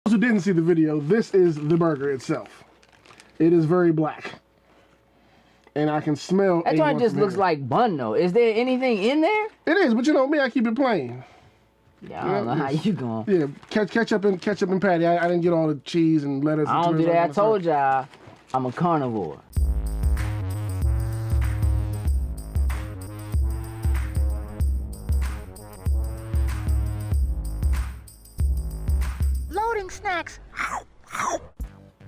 those who didn't see the video, this is the burger itself. It is very black. And I can smell. That joint just looks like bun though. Is there anything in there? It is, but you know me, I keep it plain. Yeah, I don't know how you going. Yeah, ketchup and patty. I didn't get all the cheese and lettuce. I don't do that. I told y'all, I'm a carnivore. Loading snacks.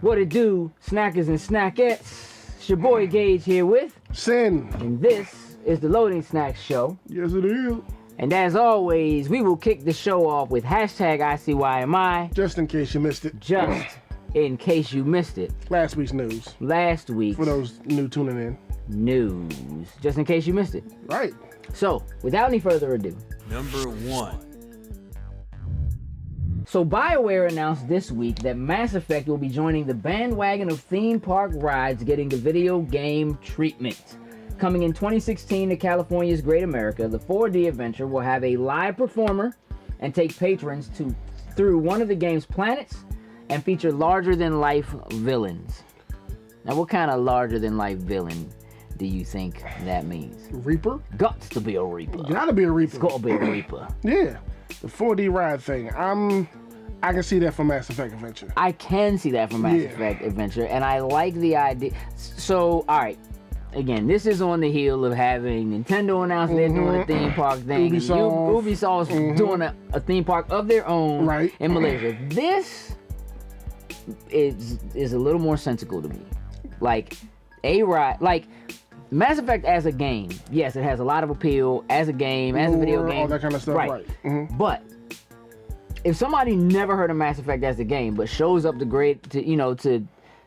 What it do, snackers and snackettes? It's your boy Gage here with Sin. And this is the Loading Snacks Show. Yes, it is. And as always, we will kick the show off with hashtag ICYMI. Just in case you missed it. Just in case you missed it. Last week's news. Last week's for those new tuning in. News. Just in case you missed it. Right. So, without any further ado. Number 1. So BioWare announced this week that Mass Effect will be joining the bandwagon of theme park rides getting the video game treatment. Coming in 2016 to California's Great America, the 4D adventure will have a live performer and take patrons through one of the game's planets and feature larger-than-life villains. Now, what kind of larger-than-life villain do you think that means? Reaper? Guts to be a Reaper. Gotta be a Reaper. It's gotta be a Reaper. Yeah. The 4D ride thing. I can see that for Mass Effect Adventure. I can see that for Mass Effect Adventure, and I like the idea. So, all right. Again, this is on the heel of having Nintendo announce they're doing a theme park thing. Ubisoft's doing a theme park of their own in Malaysia. This is a little more sensical to me. Like, a ride, like Mass Effect as a game, yes, it has a lot of appeal as a game, as a video game. All that kind of stuff, right. But if somebody never heard of Mass Effect as a game, but shows up to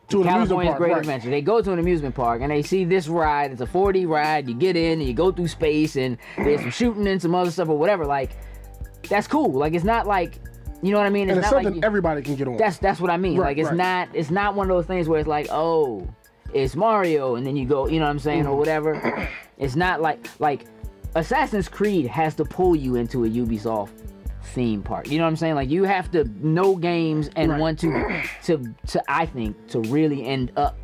California's Great Adventure, they go to an amusement park and they see this ride. It's a 4D ride. You get in and you go through space and there's some shooting and some other stuff or whatever. Like, that's cool. Like, it's not like, you know what I mean? It's not something like everybody can get on. That's what I mean. Like, it's not one of those things where it's like, oh, it's Mario, and then you go, you know what I'm saying, or whatever. It's not like Assassin's Creed has to pull you into a Ubisoft theme park. You know what I'm saying? Like, you have to know games and want to I think to really end up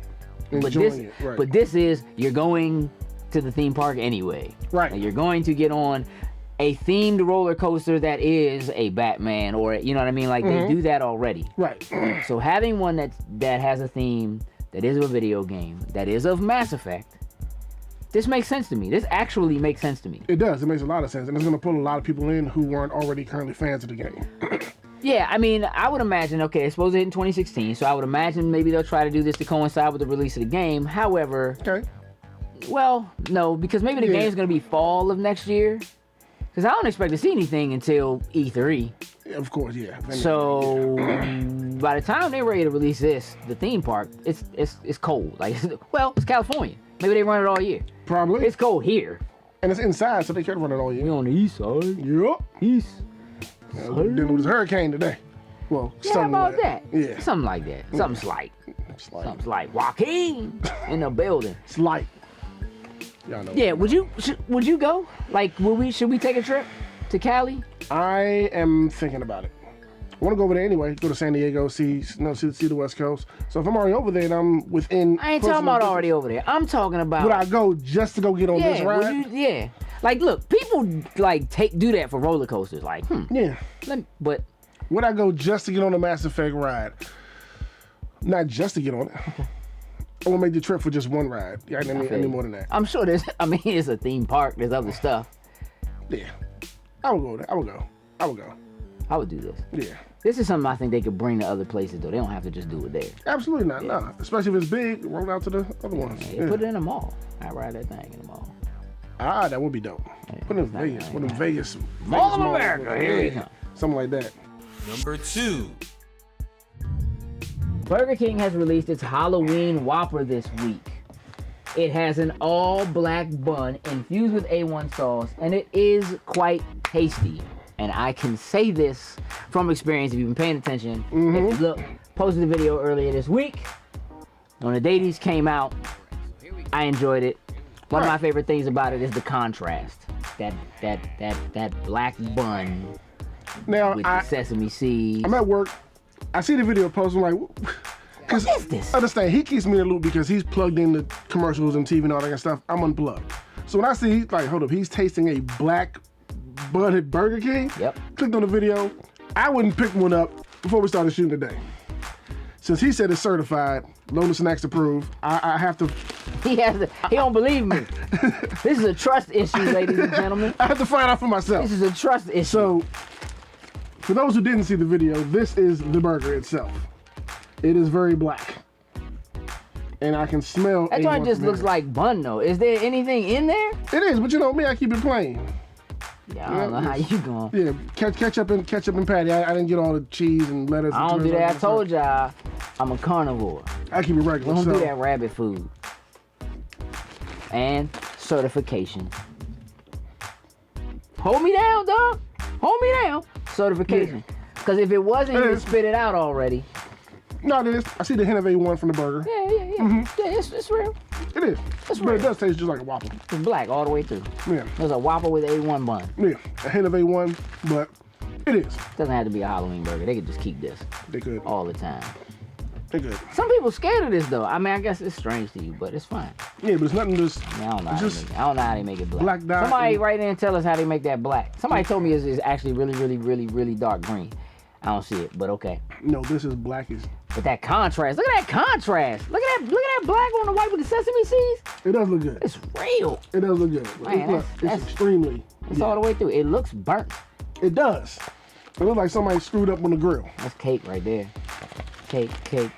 enjoying it. But this is, you're going to the theme park anyway. Right. Like, you're going to get on a themed roller coaster that is a Batman, or you know what I mean? Like, they do that already. Right. So having one that has a theme that is of a video game, that is of Mass Effect, this makes sense to me. This actually makes sense to me. It does. It makes a lot of sense. And it's going to pull a lot of people in who weren't already currently fans of the game. Yeah, I mean, I would imagine, okay, it's supposed to hit in 2016, so I would imagine maybe they'll try to do this to coincide with the release of the game. However, well, no, because maybe the game's going to be fall of next year. Because I don't expect to see anything until E3. Of course, yeah. So by the time they're ready to release this, the theme park, it's cold. Like, well, it's California. Maybe they run it all year. Probably. It's cold here. And it's inside, so they can't run it all year. We on the east side. Yep. East. Dealing with this hurricane today. Well, how about that? Yeah. Something like that. Something slight. Something slight. Joaquin in the building. Slight. Y'all know. Yeah, would you go? Like, should we take a trip to Cali? I am thinking about it. I want to go over there anyway. Go to San Diego, see the West Coast. So if I'm already over there, and I'm within. I ain't talking about already over there. I'm talking about. Would I go just to go get on this ride? Like, look, people like do that for roller coasters. Like, Yeah. But would I go just to get on the Mass Effect ride? Not just to get on it. I want to make the trip for just one ride. Yeah, I need more than that. I'm sure it's a theme park. There's other stuff. Yeah. I would go there. I would go. I would do this. Yeah. This is something I think they could bring to other places, though. They don't have to just do it there. Absolutely not. Yeah. No. Especially if it's big, roll out to the other ones. Yeah. Put it in a mall. I ride that thing in the mall. Ah, that would be dope. Yeah, put it in Vegas. Put it in Vegas. Mall of America. Here we go. Something like that. Number 2. Burger King has released its Halloween Whopper this week. It has an all-black bun infused with A1 sauce, and it is quite tasty. And I can say this from experience if you've been paying attention. If you look, posted a video earlier this week. When the day these came out, I enjoyed it. One of my favorite things about it is the contrast. That black bun now, with the sesame seeds. I'm at work I see the video post. I'm like, What is this? Understand? He keeps me in the loop because he's plugged into commercials and TV and all that kind of stuff. I'm unplugged. So when I see, like, hold up, he's tasting a black bunned Burger King. Yep. Clicked on the video. I wouldn't pick one up before we started shooting today. Since he said it's certified, Lotus Snacks approved, I have to. He don't believe me. This is a trust issue, ladies and gentlemen. I have to find out for myself. This is a trust issue. So, for those who didn't see the video, this is the burger itself. It is very black. And I can smell. That joint just looks like bun, though. Is there anything in there? It is, but you know me, I keep it plain. Yeah, I don't know how you going. Yeah, ketchup and patty. I didn't get all the cheese and lettuce. I don't do that. I told y'all, I'm a carnivore. I keep it regular. We don't do that rabbit food. And certification. Hold me down, dog. Hold me down. Certification. Because if it wasn't, you would spit it out already. No, it is. I see the hint of A1 from the burger. Yeah. Mm-hmm. Yeah, it's real. It is. It's but real. It does taste just like a Whopper. It's black all the way through. Yeah. There's a Whopper with A1 bun. Yeah, a hint of A1, but it is. Doesn't have to be a Halloween burger. They could just keep this They could. all the time. They could. Some people scared of this though. I mean, I guess it's strange to you, but it's fine. Yeah, but it's nothing just. I mean, I don't know. I don't know how they make it black. Black dye. Somebody write in and tell us how they make that black. Somebody told me it's actually really dark green. I don't see it, but okay. No, this is blackish. But that contrast, look at that contrast. Look at that black on the white with the sesame seeds. It does look good. It's real. It does look good. Man, it's extremely. It's all the way through. It looks burnt. It does. It looks like somebody screwed up on the grill. That's cake right there. Cake. All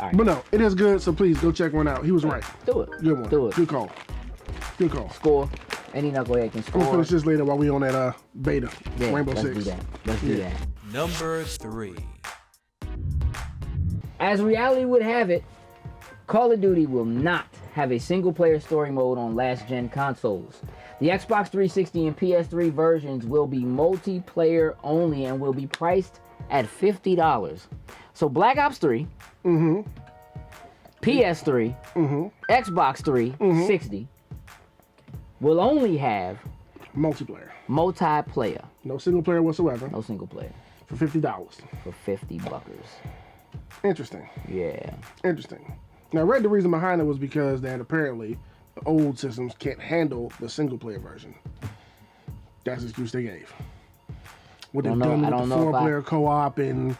right. But no, it is good, so please go check one out. He was right. Do it. Good one. Do it. Good call. Good call. Score. Any knucklehead can score. We'll finish this later while we on that beta. Yeah, Rainbow let's Six. do that. Let's do that. Number 3. As reality would have it, Call of Duty will not have a single-player story mode on last-gen consoles. The Xbox 360 and PS3 versions will be multiplayer only and will be priced at $50. So Black Ops 3, PS3, Xbox 360 will only have multiplayer. No single player whatsoever. No single player. For $50. For $50. Interesting. Yeah. Interesting. Now, I read the reason behind it was because that apparently the old systems can't handle the single player version. That's the excuse they gave. What they've done with the 4-player co-op and...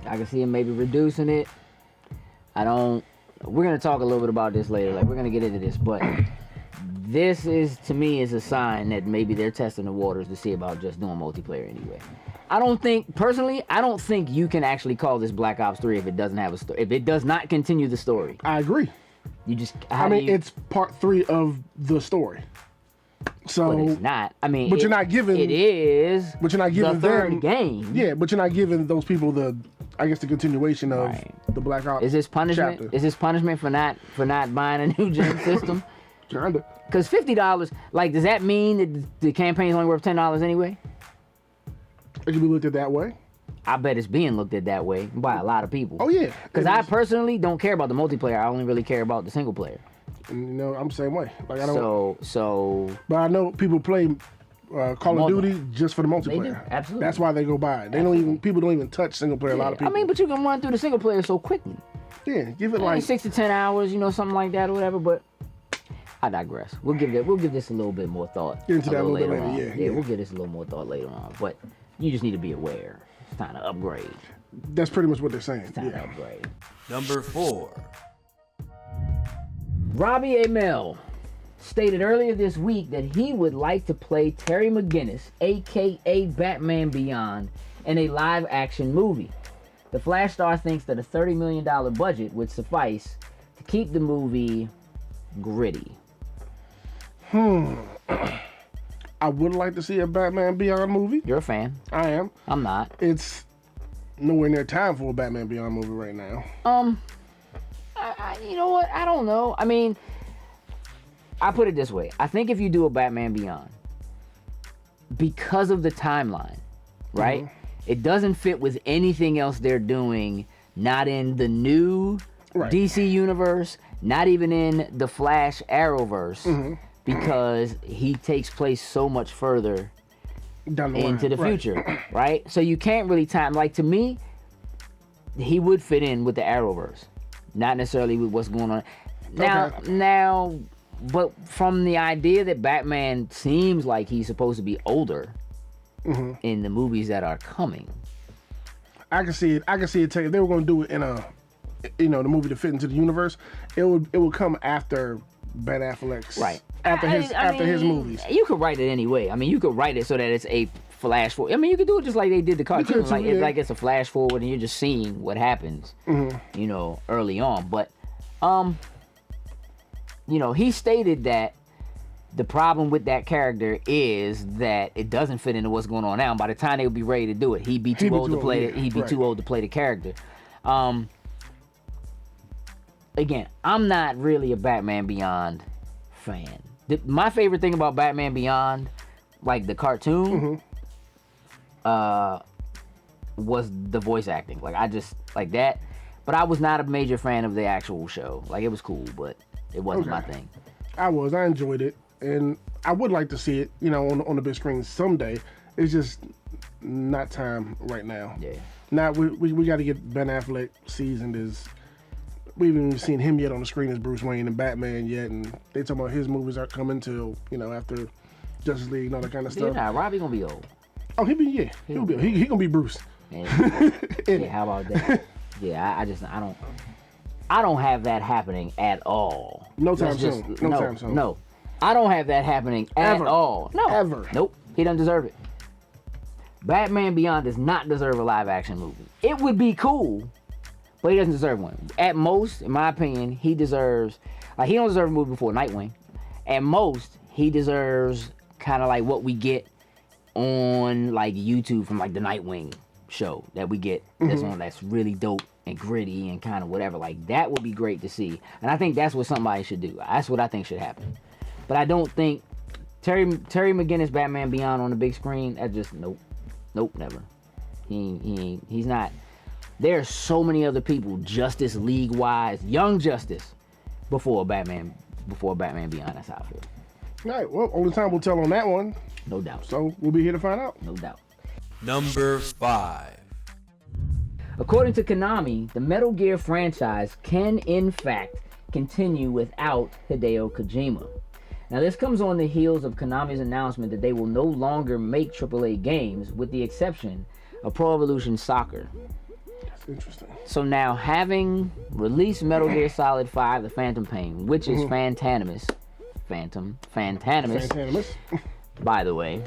I can see him maybe reducing it. We're going to talk a little bit about this later. Like, we're going to get into this, but this is, to me, is a sign that maybe they're testing the waters to see about just doing multiplayer anyway. I don't think you can actually call this Black Ops 3 if it doesn't have a story. If it does not continue the story. I agree. It's part 3 of the story. So, but it's not. I mean, but you're not giving. It is. But you're not giving the third them, game. Yeah, but you're not giving those people the continuation of the Black Ops. Is this punishment? Chapter. Is this punishment for not buying a new gen system? Kinda. Because $50, like, does that mean that the campaign's only worth $10 anyway? It can be looked at that way. I bet it's being looked at that way by a lot of people. Oh yeah. Because I personally don't care about the multiplayer. I only really care about the single player. And, you know, I'm the same way. Like I don't. So. But I know people play Call of Duty just for the multiplayer. They do. Absolutely. That's why they go buy it. People don't even touch single player. Yeah. A lot of people. I mean, but you can run through the single player so quickly. Yeah, give it like 6 to 10 hours, something like that or whatever. But I digress. We'll give this a little bit more thought. Get into that a little bit later. On. Yeah, we'll give this a little more thought later on. But you just need to be aware. It's time to upgrade. That's pretty much what they're saying. It's time to upgrade. Number 4. Robbie Amell stated earlier this week that he would like to play Terry McGinnis, aka Batman Beyond, in a live-action movie. The Flash star thinks that a $30 million budget would suffice to keep the movie gritty. I would like to see a Batman Beyond movie. You're a fan. I am. I'm not. It's nowhere near time for a Batman Beyond movie right now. You know what? I don't know. I mean, I put it this way. I think if you do a Batman Beyond, because of the timeline, right? It doesn't fit with anything else they're doing, not in the new DC universe, not even in the Flash Arrowverse, because he takes place so much further into the future, right? So you can't really time. Like, to me, he would fit in with the Arrowverse, not necessarily with what's going on now. But from the idea that Batman seems like he's supposed to be older in the movies that are coming, I can see it. If they were going to do it in a, the movie to fit into the universe, it would come after Ben Affleck's after his movies. You could write it anyway. I mean, you could write it so that it's a flash forward. I mean, you could do it just like they did the cartoon, it's a flash forward, and you're just seeing what happens, early on. But, he stated that the problem with that character is that it doesn't fit into what's going on now. And by the time they would be ready to do it, he'd be too old to play the character. Again, I'm not really a Batman Beyond fan. My favorite thing about Batman Beyond, like the cartoon, was the voice acting. Like, I just like that. But I was not a major fan of the actual show. Like, it was cool, but it wasn't my thing. I enjoyed it, and I would like to see it, on the big screen someday. It's just not time right now. Yeah. Now we got to get Ben Affleck seasoned as. We haven't even seen him yet on the screen as Bruce Wayne and Batman yet, and they talking about his movies aren't coming till after Justice League and all that kind of stuff. Yeah, Robbie gonna be old. Oh, he gonna be Bruce. Yeah, how about that? Yeah, I don't have that happening at all. No time soon. No, I don't have that happening at all. No, ever. Nope, he doesn't deserve it. Batman Beyond does not deserve a live action movie. It would be cool, but he doesn't deserve one. At most, in my opinion, he deserves, he don't deserve a movie before Nightwing. At most, he deserves kind of like what we get on like YouTube from like the Nightwing show that we get. That's really dope and gritty and kind of whatever. Like, that would be great to see. And I think that's what somebody should do. That's what I think should happen. But I don't think Terry McGinnis Batman Beyond on the big screen, that's just nope, never. He's not. There are so many other people, Justice League wise, Young Justice, before Batman Beyond. That's how I feel. All right. Well, only time will tell on that one. No doubt. So we'll be here to find out. No doubt. Number 5. According to Konami, the Metal Gear franchise can in fact continue without Hideo Kojima. Now, this comes on the heels of Konami's announcement that they will no longer make AAA games, with the exception of Pro Evolution Soccer. That's interesting. So now, having released Metal Gear Solid 5, The Phantom Pain, which is Phantanimous, by the way,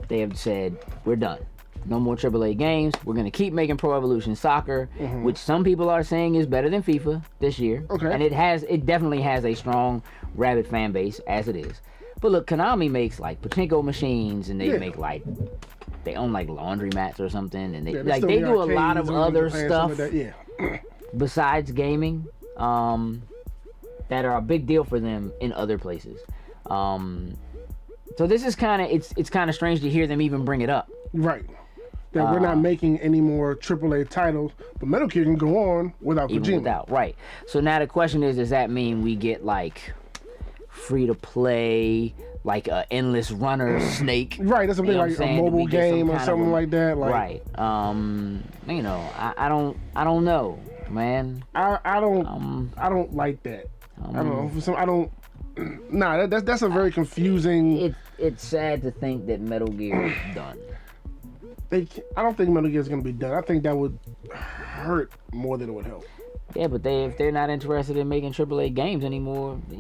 they have said, we're done. No more AAA games. We're going to keep making Pro Evolution Soccer, which some people are saying is better than FIFA this year. Okay. And it definitely has a strong, rabid fan base, as it is. But look, Konami makes like pachinko machines, and they make like, they own like laundry mats or something, and they do a lot of other stuff besides gaming that are a big deal for them in other places. So this is kind of, it's kind of strange to hear them even bring it up. Right. That we're not making any more AAA titles, but Metal Gear can go on without Kojima. Right. So now the question is, does that mean we get like free to play, like a endless runner Snake? Right. That's something like a mobile game or something like that. Like, right. I don't know, man. I don't like that. I don't know. Nah, that's a very confusing. It's sad to think that Metal Gear is done. I don't think Metal Gear is going to be done. I think that would hurt more than it would help. Yeah, but if they're not interested in making AAA games anymore, I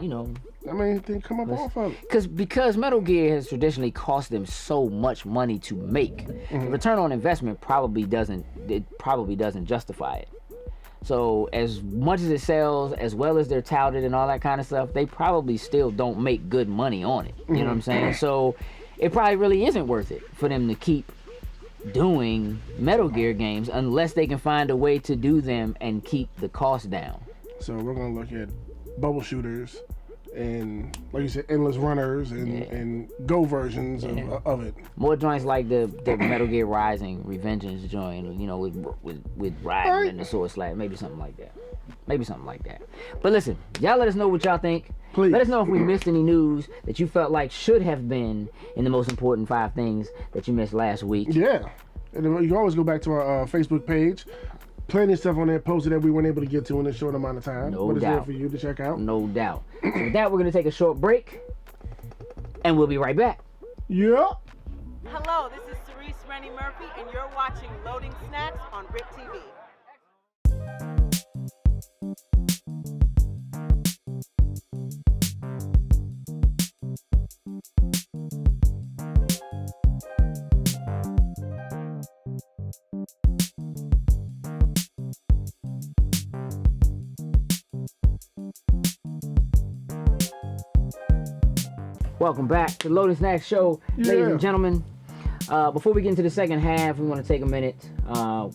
mean, then come up off of it. Because Metal Gear has traditionally cost them so much money to make, the return on investment probably doesn't justify it. So as much as it sells, as well as they're touted and all that kind of stuff, they probably still don't make good money on it. You know what I'm saying? So it probably really isn't worth it for them to keep doing Metal Gear games unless they can find a way to do them and keep the cost down. So we're going to look at bubble shooters and, like you said, endless runners and Go versions of it. More joints like the Metal Gear Rising Revengeance joint, with riding and the sword slap, maybe something like that. But listen, y'all let us know what y'all think. Please. Let us know if we missed any news that you felt like should have been in the most important 5 things that you missed last week. Yeah. And you can always go back to our Facebook page. Plenty of stuff on there posted that we weren't able to get to in a short amount of time. No but it's there doubt. for you to check out. No doubt. So with that, we're going to take a short break, and we'll be right back. Yeah. Hello, this is Cerise Rennie Murphy, and you're watching Loading Snacks on RIP TV. Welcome back to the Loading Snacks Show, ladies and gentlemen. Before we get into the second half, we want to take a minute.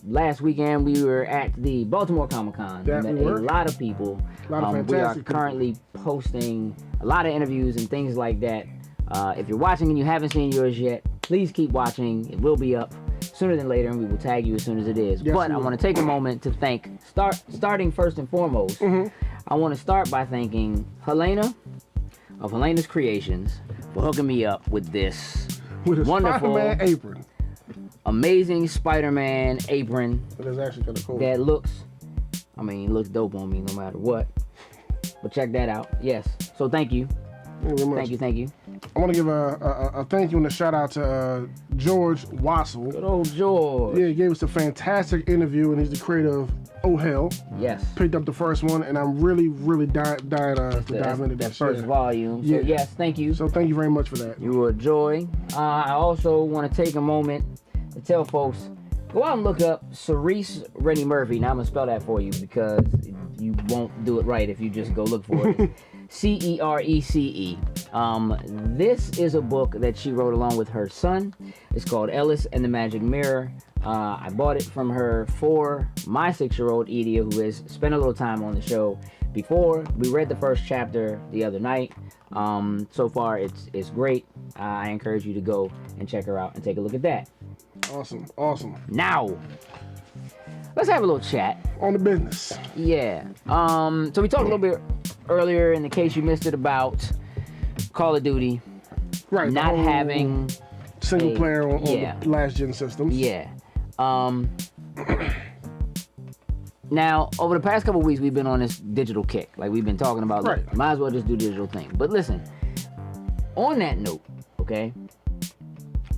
Last weekend, we were at the Baltimore Comic Con. That met we were. a lot of people. A lot of We are fantastic people. currently posting a lot of interviews and things like that. If you're watching and you haven't seen yours yet, please keep watching. It will be up sooner than later, and we will tag you as soon as it is. Yes, but we I will. want to take a moment to thank, starting first and foremost, I want to start by thanking Helena of Helena's Creations for hooking me up with this With a wonderful, Spider-Man apron. amazing Spider-Man apron It is actually kind of cool. that looks, I mean, it looks dope on me no matter what. But check that out. Yes. So thank you. Thank you very much. Thank you. I want to give a thank you and a shout out to George Wassel. Good old George. Yeah, he gave us a fantastic interview, and he's the creator of Oh Hell. Yes. Picked up the first one, and I'm really dying to dive into That this. first volume. So Yeah. yes, thank you. So thank you very much for that. You were a joy. I also want to take a moment to tell folks, go out and look up Cerise Rennie Murphy. Now I'm going to spell that for you because you won't do it right if you just go look for it. Cerece. This is a book that she wrote along with her son. It's called Ellis and the Magic Mirror. I bought it from her for my 6-year-old Edia, who has spent a little time on the show before. We read the first chapter the other night. So far, it's great. I encourage you to go and check her out and take a look at that. Awesome. Now, let's have a little chat. On the business. Yeah. So we talked a little bit earlier, in the case you missed it, about Call of Duty Right. not the whole having single a- player on yeah. the last gen systems. Yeah. Now, over the past couple weeks, we've been on this digital kick. Like we've been talking about, Right. might as well just do digital thing. But listen, on that note, okay,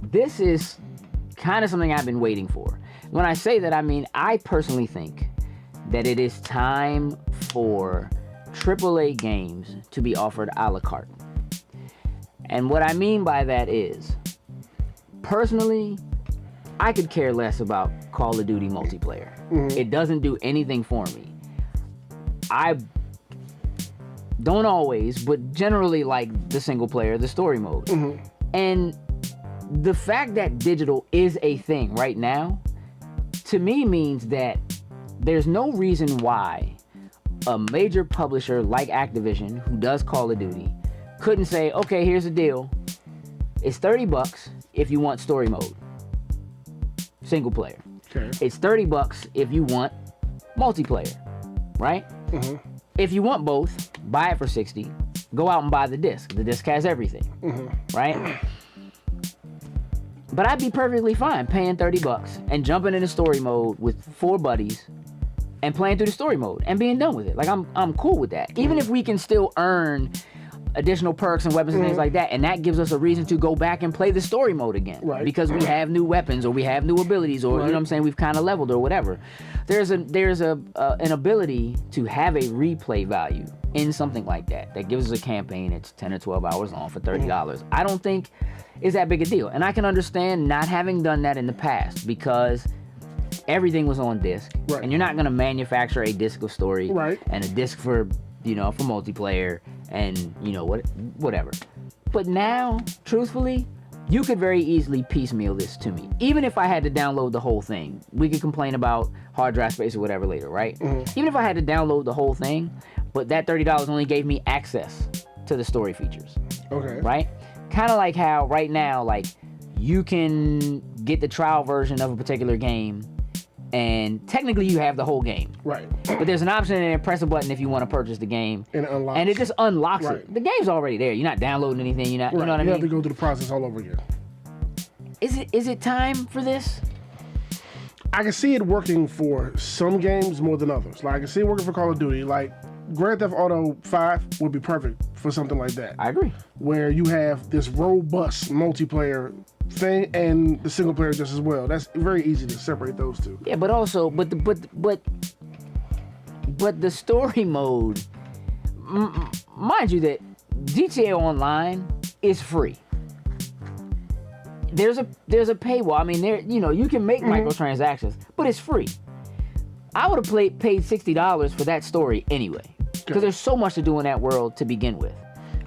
this is kind of something I've been waiting for. When I say that, I mean, I personally think that it is time for AAA games to be offered a la carte. And what I mean by that is, personally, I could care less about Call of Duty multiplayer. It doesn't do anything for me. I don't always, but generally like the single player, the story mode. And the fact that digital is a thing right now, to me means that there's no reason why a major publisher like Activision, who does Call of Duty, couldn't say, okay, here's the deal. It's $30 if you want story mode. Single player. Okay. It's $30 if you want multiplayer, right? If you want both, buy it for $60. Go out and buy the disc. The disc has everything, right? But I'd be perfectly fine paying $30 and jumping into story mode with 4 buddies and playing through the story mode and being done with it. Like I'm cool with that. Even if we can still earn additional perks and weapons and things like that, and that gives us a reason to go back and play the story mode again, Right. because we have new weapons or we have new abilities, or you know what I'm saying, we've kind of leveled or whatever. There's an ability to have a replay value in something like that gives us a campaign that's 10 or 12 hours long for $30. I don't think is that big a deal, and I can understand not having done that in the past because everything was on disc, Right. and you're not gonna manufacture a disc of story Right. and a disc for multiplayer and whatever. But now, truthfully, you could very easily piecemeal this to me. Even if I had to download the whole thing, we could complain about hard drive space or whatever later, right? Even if I had to download the whole thing, but that $30 only gave me access to the story features, Okay. right? Kind of like how right now, like, you can get the trial version of a particular game and technically you have the whole game. Right. But there's an option in there, press a button if you want to purchase the game. And it unlocks. And it just unlocks Right. it. The game's already there. You're not downloading anything. You're not, Right. you know what I You have mean? to go through the process all over again. Is it time for this? I can see it working for some games more than others. Like I can see it working for Call of Duty. Like Grand Theft Auto 5 would be perfect for something like that. I agree. Where you have this robust multiplayer thing and the single player just as well. That's very easy to separate those two. Yeah, but also, but the story mode, mind you, that GTA Online is free. There's a paywall. I mean, you can make microtransactions, but it's free. I would have paid $60 for that story anyway, because there's so much to do in that world to begin with.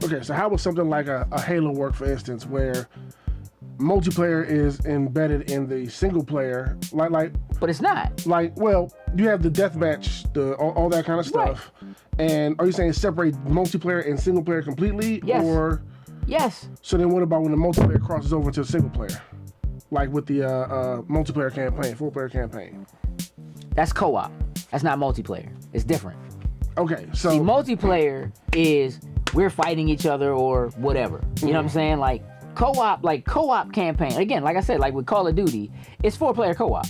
Okay, so how would something like a Halo work, for instance, where multiplayer is embedded in the single player, like? But it's not. Like, well, you have the deathmatch, all that kind of stuff, and are you saying separate multiplayer and single player completely, Yes. or? Yes. So then what about when the multiplayer crosses over to single player? Like with the multiplayer campaign, 4-player campaign? That's co-op. That's not multiplayer. It's different. Okay, so... See, multiplayer is we're fighting each other or whatever. You know what I'm saying? Like co-op campaign. Again, like I said, like with Call of Duty, it's 4-player co-op.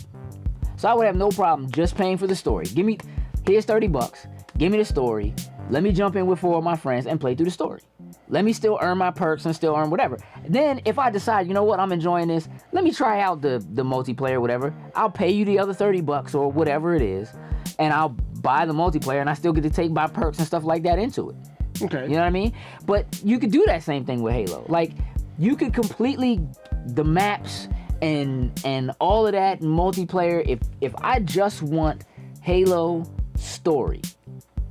So I would have no problem just paying for the story. Here's $30. Give me the story. Let me jump in with 4 of my friends and play through the story. Let me still earn my perks and still earn whatever. Then if I decide, you know what, I'm enjoying this, let me try out the multiplayer, whatever. I'll pay you the other $30 or whatever it is, and I'll buy the multiplayer, and I still get to take my perks and stuff like that into it. Okay. You know what I mean? But you could do that same thing with Halo. Like, you could completely, the maps and all of that multiplayer, if I just want Halo story,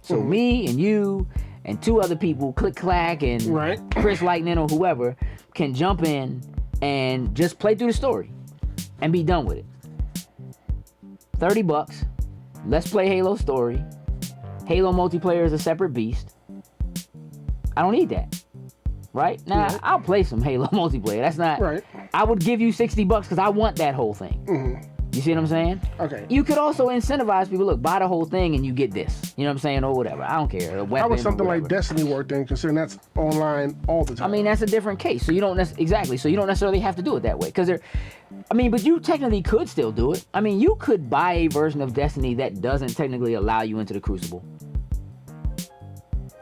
so me and you and 2 other people, Click Clack and Chris Lightning or whoever, can jump in and just play through the story and be done with it. $30. Let's play Halo story. Halo multiplayer is a separate beast. I don't need that. Right? Now, I'll play some Halo multiplayer. That's not... Right. I would give you $60 because I want that whole thing. You see what I'm saying? Okay. You could also incentivize people, look, buy the whole thing and you get this. You know what I'm saying? Or whatever. I don't care. A weapon, how would something like Destiny work then, considering that's online all the time? I mean, that's a different case. So you don't necessarily have to do it that way. But you technically could still do it. I mean, you could buy a version of Destiny that doesn't technically allow you into the Crucible.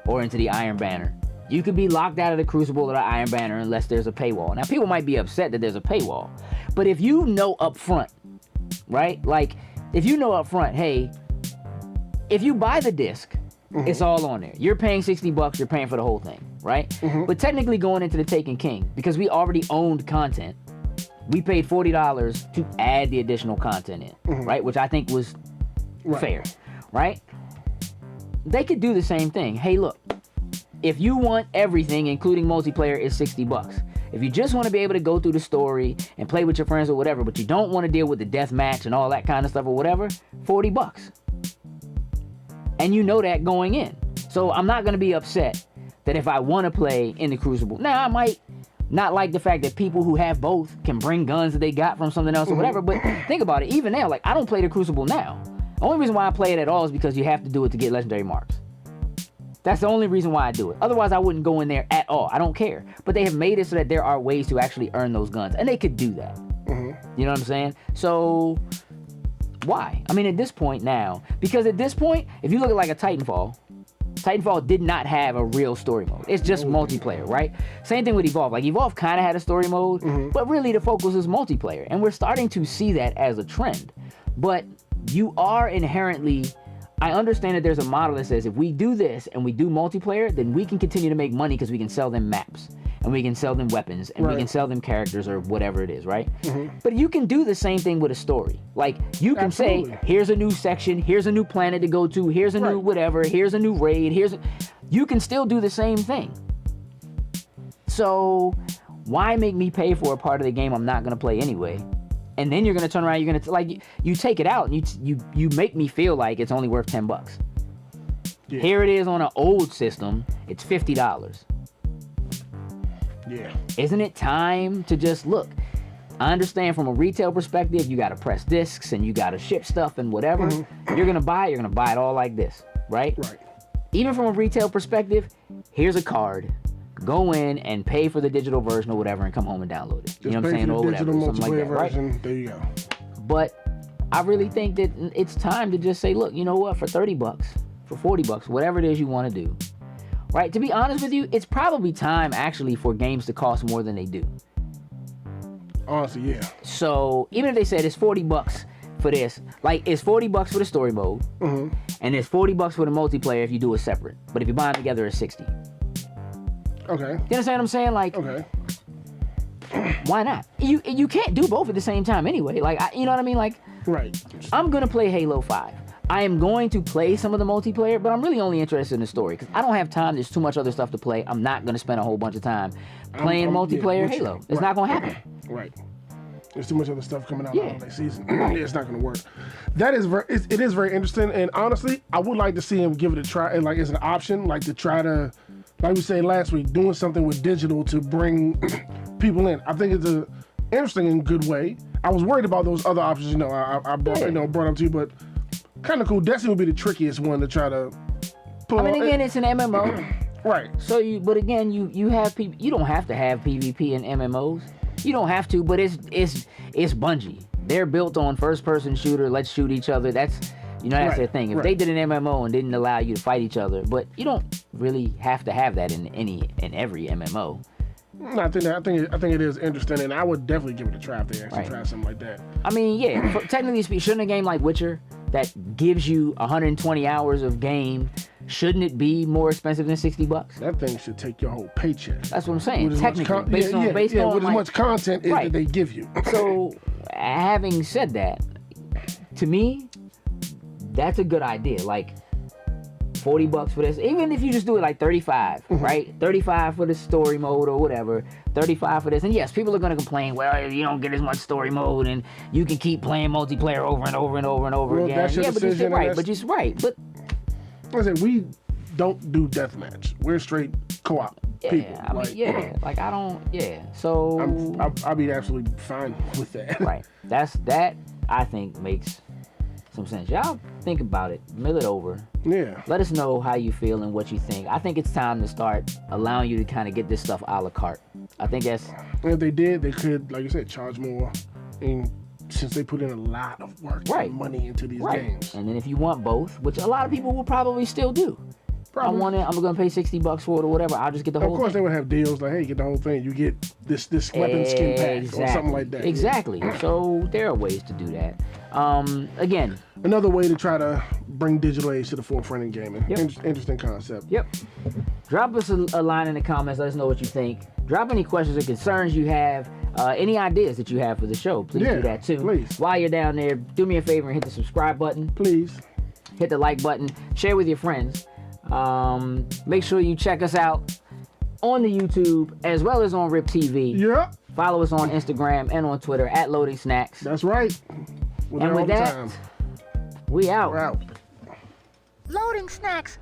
Or into the Iron Banner. You could be locked out of the Crucible or the Iron Banner unless there's a paywall. Now, people might be upset that there's a paywall. But if you know up front, right? Like, if you know up front, hey, if you buy the disc, it's all on there. You're paying $60, you're paying for the whole thing, right? But technically going into the Taken King, because we already owned content, we paid $40 to add the additional content in, right? Which I think was fair, right? They could do the same thing. Hey, look, if you want everything, including multiplayer, it's $60. If you just want to be able to go through the story and play with your friends or whatever, but you don't want to deal with the death match and all that kind of stuff or whatever, $40. And you know that going in. So I'm not going to be upset that if I want to play in the Crucible. Now, I might not like the fact that people who have both can bring guns that they got from something else or whatever, but think about it. Even now, like, I don't play the Crucible now. The only reason why I play it at all is because you have to do it to get legendary marks. That's the only reason why I do it. Otherwise, I wouldn't go in there at all. I don't care. But they have made it so that there are ways to actually earn those guns. And they could do that. You know what I'm saying? So, why? I mean, at this point now, because at this point, if you look at like a Titanfall did not have a real story mode. It's just multiplayer, right? Same thing with Evolve. Like, Evolve kind of had a story mode, but really the focus is multiplayer. And we're starting to see that as a trend. But you are inherently... I understand that there's a model that says if we do this and we do multiplayer, then we can continue to make money because we can sell them maps and we can sell them weapons and we can sell them characters or whatever it is, right? But you can do the same thing with a story. Like, you can say, here's a new section, here's a new planet to go to, here's a new whatever, here's a new raid, you can still do the same thing. So why make me pay for a part of the game I'm not going to play anyway? And then you're going to turn around, you're going to, like, you take it out and you make me feel like it's only worth $10. Yeah. Here it is on an old system, it's $50. Yeah. Isn't it time to just look? I understand from a retail perspective, you got to press discs and you got to ship stuff and whatever. You're going to buy it all like this, right? Right. Even from a retail perspective, here's a card. Go in and pay for the digital version or whatever and come home and download it. You know what I'm saying? Or whatever. Something like that, right? There you go. But I really think that it's time to just say, look, you know what? For $30, for $40, whatever it is you want to do, right? To be honest with you, it's probably time actually for games to cost more than they do. Honestly, yeah. So even if they said it's $40 for this, like it's $40 for the story mode, and it's $40 for the multiplayer if you do it separate. But if you buy them together, it's $60. Okay. You understand what I'm saying? Like, okay. Why not? You can't do both at the same time anyway. Like, you know what I mean? Like, right. I'm gonna play Halo 5. I am going to play some of the multiplayer, but I'm really only interested in the story because I don't have time. There's too much other stuff to play. I'm not gonna spend a whole bunch of time playing multiplayer Halo. It's not gonna happen. Right. There's too much other stuff coming out next season. It's not gonna work. That is it is very interesting, and honestly, I would like to see him give it a try, and like as an option, like to try to, like we said last week, doing something with digital to bring people in. I think it's a interesting and good way. I was worried about those other options, I brought up to you, but kind of cool. Destiny would be the trickiest one to try to pull. I mean, again, it's an MMO. Right. So but again, you have people. You don't have to have PvP in MMOs. You don't have to, but it's Bungie. They're built on first-person shooter. Let's shoot each other. That's their thing. If they did an MMO and didn't allow you to fight each other, but you don't really have to have that in every MMO. No, I think it is interesting, and I would definitely give it a try if they actually try something like that. I mean, yeah, technically speaking, shouldn't a game like Witcher that gives you 120 hours of game, shouldn't it be more expensive than $60? That thing should take your whole paycheck. That's what I'm saying. Technically, based on with as much content that they give you. So, having said that, to me, that's a good idea. Like, $40 for this, even if you just do it like 35, right? 35 for the story mode or whatever, 35 for this. And yes, people are going to complain, well, you don't get as much story mode and you can keep playing multiplayer over and over and over and over again. That's your decision, But I said, we don't do deathmatch. We're straight co-op people. So I'll be absolutely fine with that. Right. That I think makes some sense. Y'all think about it, mill it over. Yeah. Let us know how you feel and what you think. I think it's time to start allowing you to kind of get this stuff a la carte. I think that's... And if they did, they could, like you said, charge more. And since they put in a lot of work and money into these games. And then if you want both, which a lot of people will probably still do. I'm going to pay $60 for it or whatever. I'll just get the whole thing. Of course, they would have deals like, hey, get the whole thing. You get this weapon skin pack or something like that. Exactly. So there are ways to do that. Again, another way to try to bring digital age to the forefront in gaming. Interesting concept. Yep. Drop us a line in the comments. Let us know what you think. Drop any questions or concerns you have. Any ideas that you have for the show. Please do that too. Please. While you're down there, do me a favor and hit the subscribe button. Please. Hit the like button. Share with your friends. Make sure you check us out on the YouTube as well as on RIP TV. Yeah. Follow us on Instagram and on Twitter at Loading Snacks. That's right. And with that, we out. We're out. Loading Snacks.